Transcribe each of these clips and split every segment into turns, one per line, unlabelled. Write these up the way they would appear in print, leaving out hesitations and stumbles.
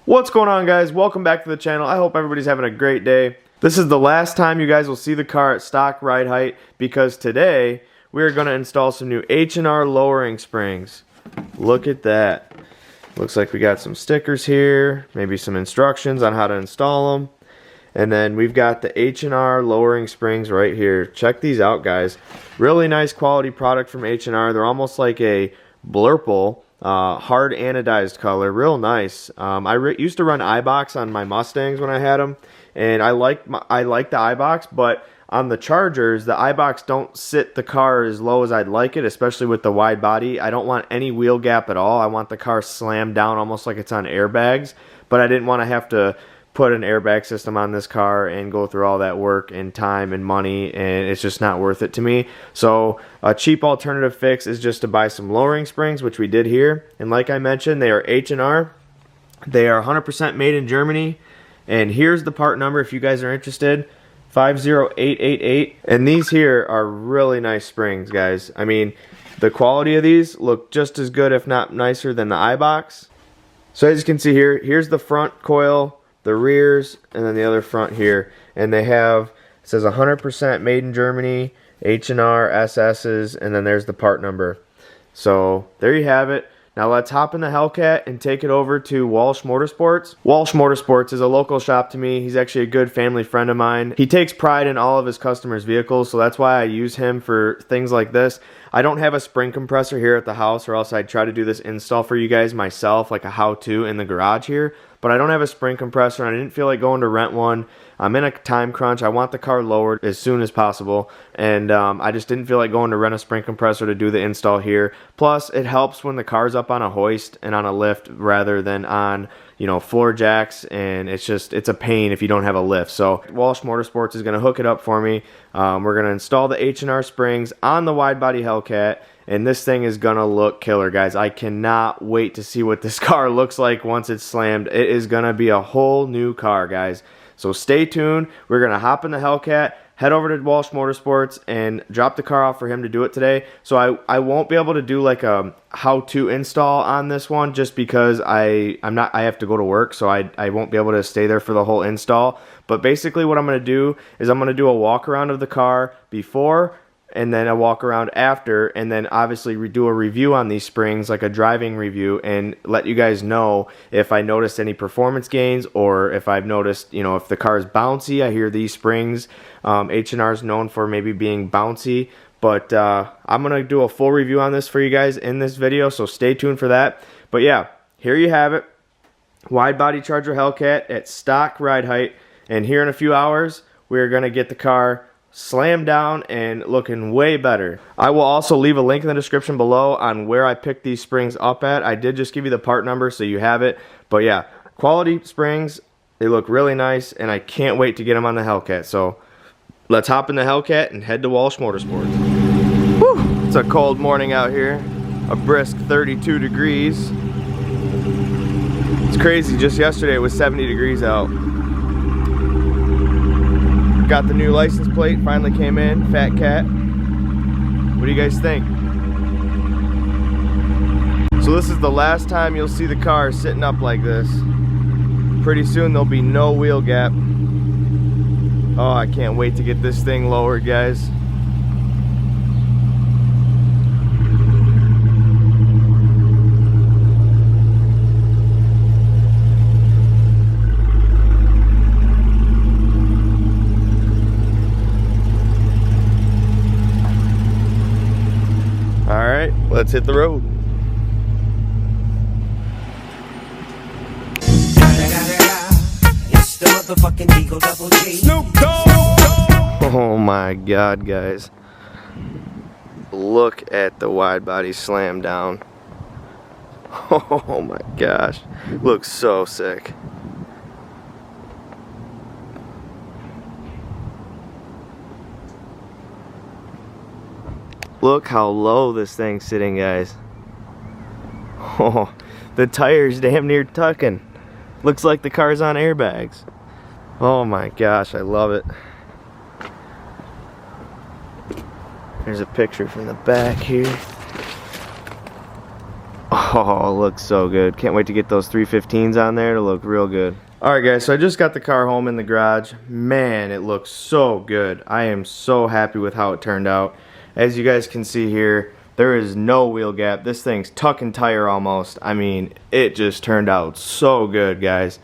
What's going on, guys? Welcome back to the channel. I hope everybody's having a great day. This is the last time you guys will see the car at stock ride height because today we're going to install some new H&R lowering springs. Look at that. Looks like we got some stickers here, maybe some instructions on how to install them. And then we've got the H&R lowering springs right here. Check these out, guys. Really nice quality product from H&R. They're almost like a blurple. Hard anodized color, real nice. I used to run iBox on my Mustangs when I had them, and I like the iBox, but on the Chargers, the iBox don't sit the car as low as I'd like it, especially with the wide body. I don't want any wheel gap at all. I want the car slammed down almost like it's on airbags, but I didn't want to have to put an airbag system on this car and go through all that work and time and money, and it's just not worth it to me. So a cheap alternative fix is just to buy some lowering springs, which we did here. And like I mentioned, they are H&R. They are 100% made in Germany. And here's the part number if you guys are interested, 50888. And these here are really nice springs, guys. I mean, the quality of these look just as good, if not nicer, than the iBox. So as you can see here, here's the front coil, the rears, and then the other front here, and they have, it says 100% made in Germany, H&R SS's, and then there's the part number. So there you have it. Now let's hop in the Hellcat and take it over to Walsh Motorsports. Walsh Motorsports is a local shop to me. He's actually a good family friend of mine. He takes pride in all of his customers' vehicles, so that's why I use him for things like this. I don't have a spring compressor here at the house, or else I'd try to do this install for you guys myself, like a how-to in the garage here. But I don't have a spring compressor, and I didn't feel like going to rent one. I'm in a time crunch. I want the car lowered as soon as possible, and I just didn't feel like going to rent a spring compressor to do the install here. Plus, it helps when the car's up on a hoist and on a lift rather than on, you know, floor jacks, and it's a pain if you don't have a lift. So Walsh Motorsports is going to hook it up for me. We're going to install the H&R springs on the wide body Hellcat, and this thing is going to look killer, guys. I cannot wait to see what this car looks like once it's slammed. It is going to be a whole new car, guys. So stay tuned. We're going to hop in the Hellcat, head over to Walsh Motorsports, and drop the car off for him to do it today. So I won't be able to do like a how-to install on this one just because I have to go to work, so I won't be able to stay there for the whole install. But basically what I'm going to do is I'm going to do a walk around of the car before, and then a walk around after, and then obviously do a review on these springs, like a driving review, and let you guys know if I noticed any performance gains, or if I've noticed, you know, if the car is bouncy. I hear these springs, H&R is known for maybe being bouncy, but I'm going to do a full review on this for you guys in this video, so stay tuned for that. But yeah, here you have it. Wide body Charger Hellcat at stock ride height, and here in a few hours, we're going to get the car slammed down and looking way better. I will also leave a link in the description below on where I picked these springs up at. I did just give you the part number so you have it. But yeah, quality springs. They look really nice, and I can't wait to get them on the Hellcat. So let's hop in the Hellcat and head to Walsh Motorsports. Whew, it's a cold morning out here. A brisk 32 degrees. It's crazy. Just yesterday it was 70 degrees out. Got the new license plate, finally came in, Fat Cat. What do you guys think? So this is the last time you'll see the car sitting up like this. Pretty soon there'll be no wheel gap. Oh, I can't wait to get this thing lowered, guys. Alright, let's hit the road.
It's the motherfucking Eagle Double G. Snoop Dogg.
Oh my god, guys. Look at the wide body slam down. Oh my gosh. Looks so sick. Look how low this thing's sitting, guys. Oh, the tire's damn near tucking. Looks like the car's on airbags. Oh my gosh, I love it. There's a picture from the back here. Oh, it looks so good. Can't wait to get those 315s on there to look real good. Alright guys, so I just got the car home in the garage. Man, it looks so good. I am so happy with how it turned out. As you guys can see here, there is no wheel gap. This thing's tuck and tire almost. I mean, it just turned out so good, guys.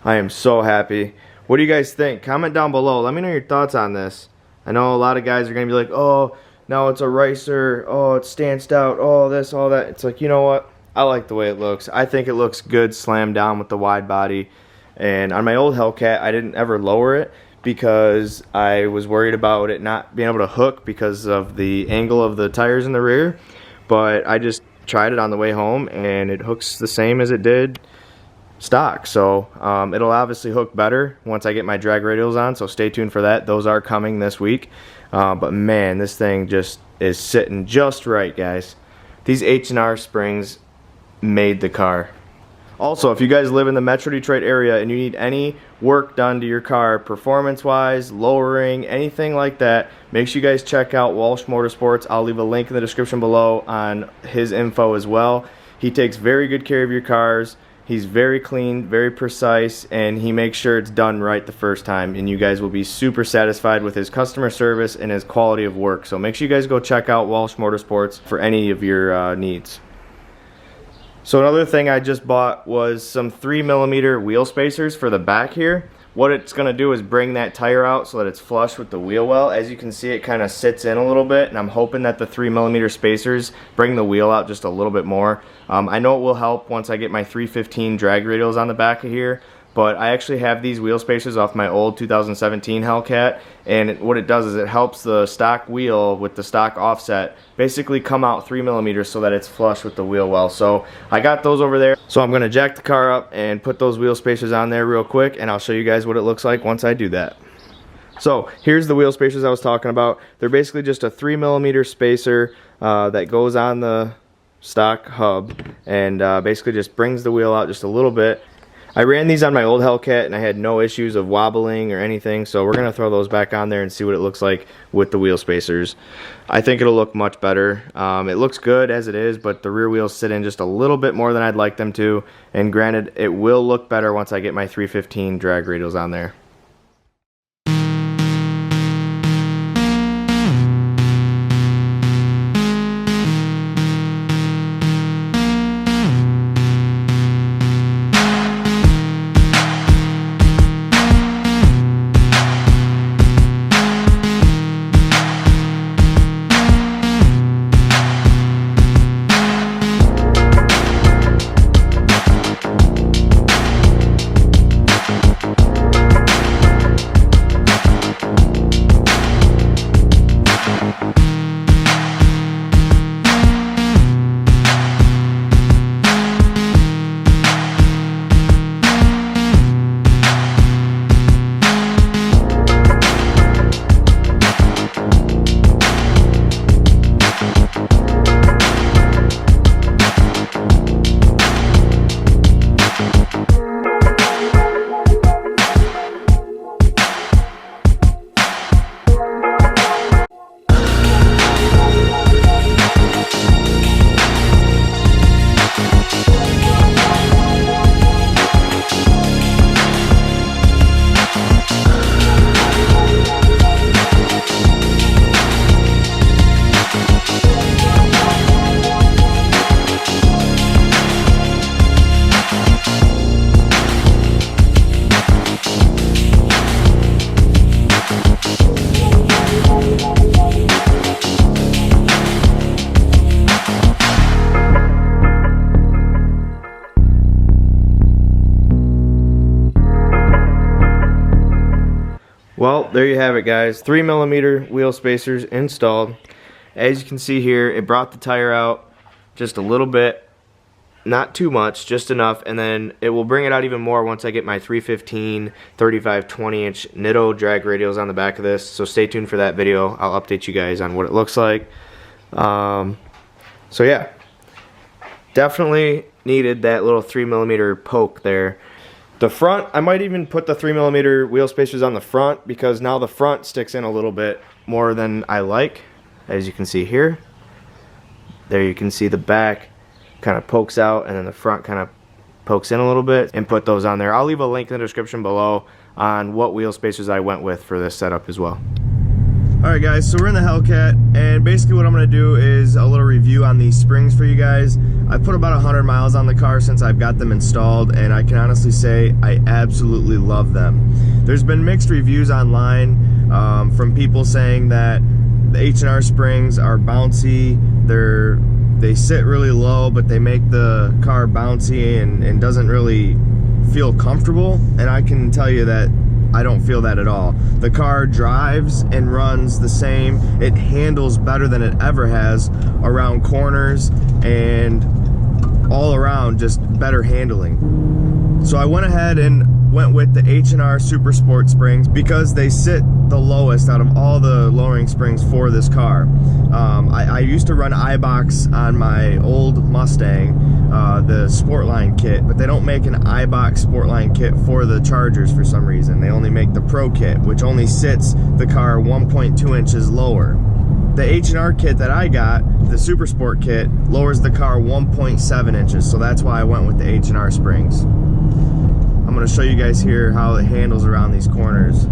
I am so happy. What do you guys think? Comment down below. Let me know your thoughts on this. I know a lot of guys are going to be like, oh, no, it's a racer. Oh, it's stanced out. Oh, this, all that. It's like, you know what? I like the way it looks. I think it looks good slammed down with the wide body. And on my old Hellcat, I didn't ever lower it because I was worried about it not being able to hook because of the angle of the tires in the rear. But I just tried it on the way home, and it hooks the same as it did stock. So it'll obviously hook better once I get my drag radials on, so stay tuned for that. Those are coming this week. But man, this thing just is sitting just right, guys. These H&R Springs made the car. Also, if you guys live in the Metro Detroit area and you need any work done to your car, performance-wise, lowering, anything like that, make sure you guys check out Walsh Motorsports. I'll leave a link in the description below on his info as well. He takes very good care of your cars. He's very clean, very precise, and he makes sure it's done right the first time. And you guys will be super satisfied with his customer service and his quality of work. So make sure you guys go check out Walsh Motorsports for any of your needs. So another thing I just bought was some 3mm wheel spacers for the back here. What it's going to do is bring that tire out so that it's flush with the wheel well. As you can see, it kind of sits in a little bit, and I'm hoping that the 3mm spacers bring the wheel out just a little bit more. I know it will help once I get my 315 drag radials on the back of here, but I actually have these wheel spacers off my old 2017 Hellcat, and what it does is it helps the stock wheel with the stock offset basically come out 3mm so that it's flush with the wheel well. So I got those over there. So I'm going to jack the car up and put those wheel spacers on there real quick, and I'll show you guys what it looks like once I do that. So here's the wheel spacers I was talking about. They're basically just a 3mm spacer that goes on the stock hub and basically just brings the wheel out just a little bit. I ran these on my old Hellcat and I had no issues of wobbling or anything, so we're going to throw those back on there and see what it looks like with the wheel spacers. I think it'll look much better. It looks good as it is, but the rear wheels sit in just a little bit more than I'd like them to, and granted, it will look better once I get my 315 drag radials on there. Well, there you have it, guys. 3mm wheel spacers installed. As you can see here, it brought the tire out just a little bit, not too much, just enough, and then it will bring it out even more once I get my 315 35 20-inch Nitto drag radials on the back of this. So stay tuned for that video. I'll update you guys on what it looks like. So yeah, definitely needed that little 3mm poke there. The front, I might even put the 3mm wheel spacers on the front, because now the front sticks in a little bit more than I like, as you can see here. There you can see the back kind of pokes out, and then the front kind of pokes in a little bit, and put those on there. I'll leave a link in the description below on what wheel spacers I went with for this setup as well. Alright guys, so we're in the Hellcat, and basically what I'm going to do is a little review on these springs for you guys. I've put about 100 miles on the car since I've got them installed, and I can honestly say I absolutely love them. There's been mixed reviews online from people saying that the H&R Springs are bouncy, they sit really low, but they make the car bouncy and doesn't really feel comfortable, and I can tell you that I don't feel that at all. The car drives and runs the same. It handles better than it ever has around corners, and all around just better handling. So I went ahead and went with the H&R Super Sport springs because they sit the lowest out of all the lowering springs for this car. I used to run iBox on my old Mustang, the Sportline kit, but they don't make an iBox Sportline kit for the Chargers for some reason. They only make the Pro kit, which only sits the car 1.2 inches lower. The H&R kit that I got, the Super Sport kit, lowers the car 1.7 inches, so that's why I went with the H&R springs. I'm going to show you guys here how it handles around these corners.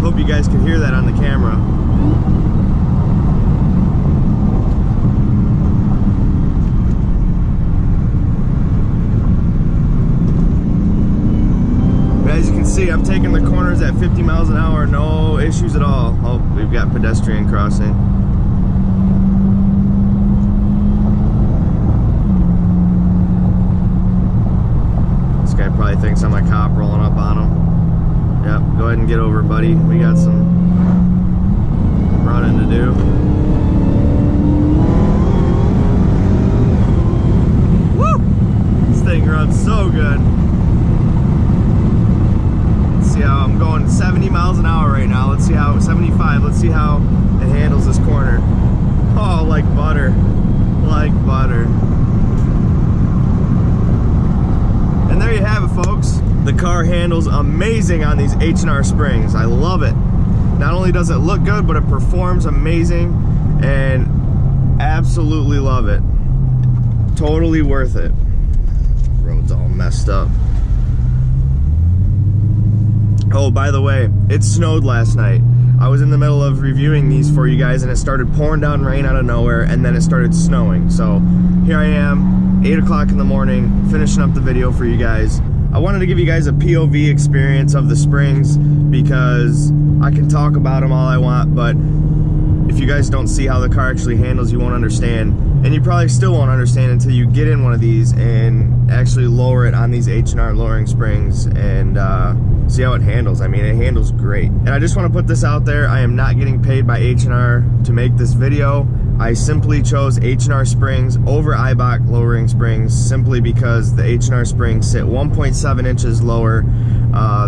Hope you guys can hear that on the camera. But as you can see, I'm taking the corners at 50 miles an hour, no issues at all. Oh, we've got pedestrian crossing. This guy probably thinks I'm a cop rolling up on him. Yep, go ahead and get over, buddy. We got some running to do. Woo! This thing runs so good. Let's see how I'm going 70 miles an hour right now. Let's see how, 75. Let's see how it handles this corner. Oh, like butter. Like butter. And there you have it, folks. The car handles amazing on these H&R springs. I love it. Not only does it look good, but it performs amazing, and absolutely love it. Totally worth it. Road's all messed up. Oh, by the way, it snowed last night. I was in the middle of reviewing these for you guys, and it started pouring down rain out of nowhere, and then it started snowing. So here I am, 8 o'clock in the morning, finishing up the video for you guys. I wanted to give you guys a POV experience of the springs because I can talk about them all I want, but if you guys don't see how the car actually handles, you won't understand. And you probably still won't understand until you get in one of these and actually lower it on these H&R lowering springs and see how it handles. I mean, it handles great. And I just want to put this out there. I am not getting paid by H&R to make this video. I simply chose H&R springs over iBox lowering springs simply because the H&R springs sit 1.7 inches lower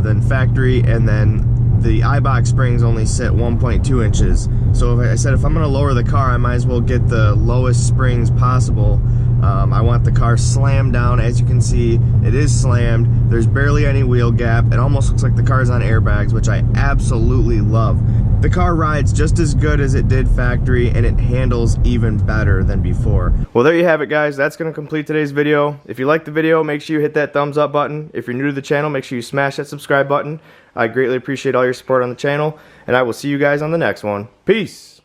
than factory, and then the iBox springs only sit 1.2 inches. So I said if I'm going to lower the car, I might as well get the lowest springs possible. I want the car slammed down. As you can see, it is slammed. There's barely any wheel gap. It almost looks like the car's on airbags, which I absolutely love. The car rides just as good as it did factory, and it handles even better than before. Well, there you have it, guys. That's going to complete today's video. If you liked the video, make sure you hit that thumbs up button. If you're new to the channel, make sure you smash that subscribe button. I greatly appreciate all your support on the channel, and I will see you guys on the next one. Peace!